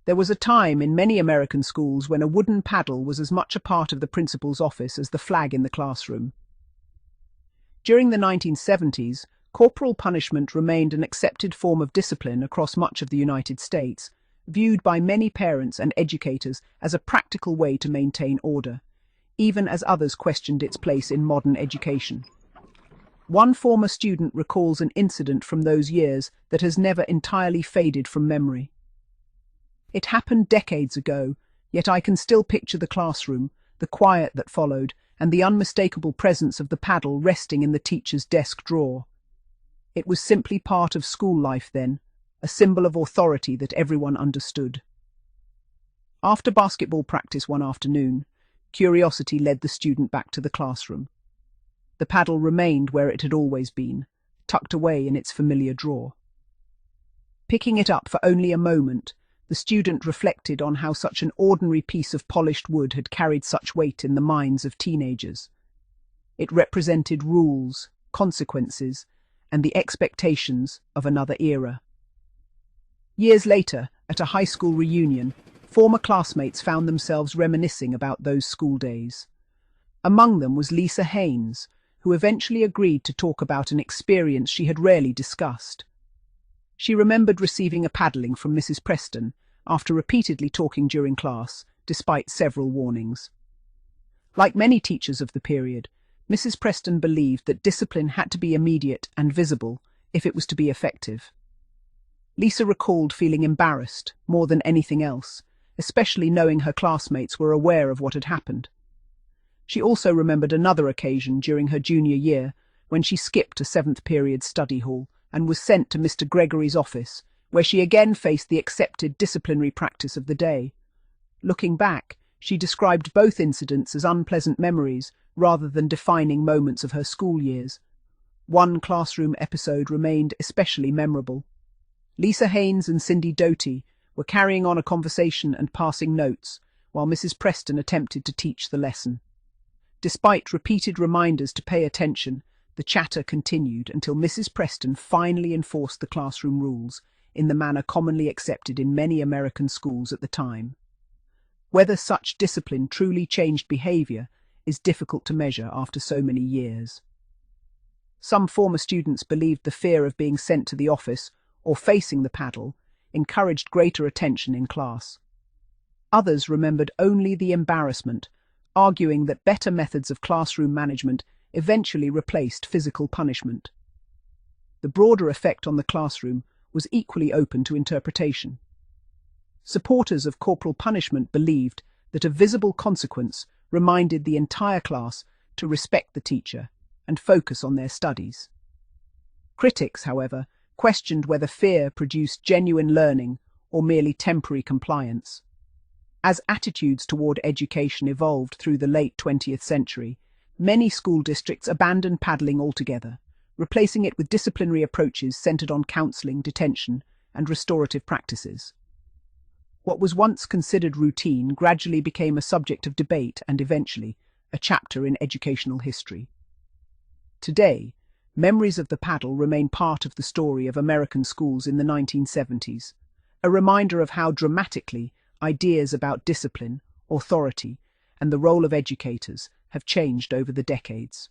There was a time in many American schools when a wooden paddle was as much a part of the principal's office as the flag in the classroom. During the 1970s, corporal punishment remained an accepted form of discipline across much of the United States, viewed by many parents and educators as a practical way to maintain order, even as others questioned its place in modern education. One former student recalls an incident from those years that has never entirely faded from memory. "It happened decades ago, yet I can still picture the classroom, the quiet that followed, and the unmistakable presence of the paddle resting in the teacher's desk drawer. It was simply part of school life then, a symbol of authority that everyone understood." After basketball practice one afternoon, curiosity led the student back to the classroom. The paddle remained where it had always been, tucked away in its familiar drawer. Picking it up for only a moment, the student reflected on how such an ordinary piece of polished wood had carried such weight in the minds of teenagers. It represented rules, consequences, and the expectations of another era. Years later, at a high school reunion, former classmates found themselves reminiscing about those school days. Among them was Lisa Haynes, who eventually agreed to talk about an experience she had rarely discussed. She remembered receiving a paddling from Mrs. Preston after repeatedly talking during class, despite several warnings. Like many teachers of the period, Mrs. Preston believed that discipline had to be immediate and visible if it was to be effective. Lisa recalled feeling embarrassed more than anything else, especially knowing her classmates were aware of what had happened. She also remembered another occasion during her junior year when she skipped a seventh-period study hall and was sent to Mr. Gregory's office, where she again faced the accepted disciplinary practice of the day. Looking back, she described both incidents as unpleasant memories rather than defining moments of her school years. One classroom episode remained especially memorable. Lisa Haynes and Cindy Doty were carrying on a conversation and passing notes, while Mrs. Preston attempted to teach the lesson. Despite repeated reminders to pay attention, the chatter continued until Mrs. Preston finally enforced the classroom rules in the manner commonly accepted in many American schools at the time. Whether such discipline truly changed behavior is difficult to measure after so many years. Some former students believed the fear of being sent to the office or facing the paddle encouraged greater attention in class. Others remembered only the embarrassment, arguing that better methods of classroom management eventually replaced physical punishment. The broader effect on the classroom was equally open to interpretation. Supporters of corporal punishment believed that a visible consequence reminded the entire class to respect the teacher and focus on their studies. Critics, however, questioned whether fear produced genuine learning or merely temporary compliance. As attitudes toward education evolved through the late 20th century, many school districts abandoned paddling altogether, replacing it with disciplinary approaches centered on counseling, detention, and restorative practices. What was once considered routine gradually became a subject of debate and eventually a chapter in educational history. Today, memories of the paddle remain part of the story of American schools in the 1970s, a reminder of how dramatically ideas about discipline, authority, and the role of educators have changed over the decades.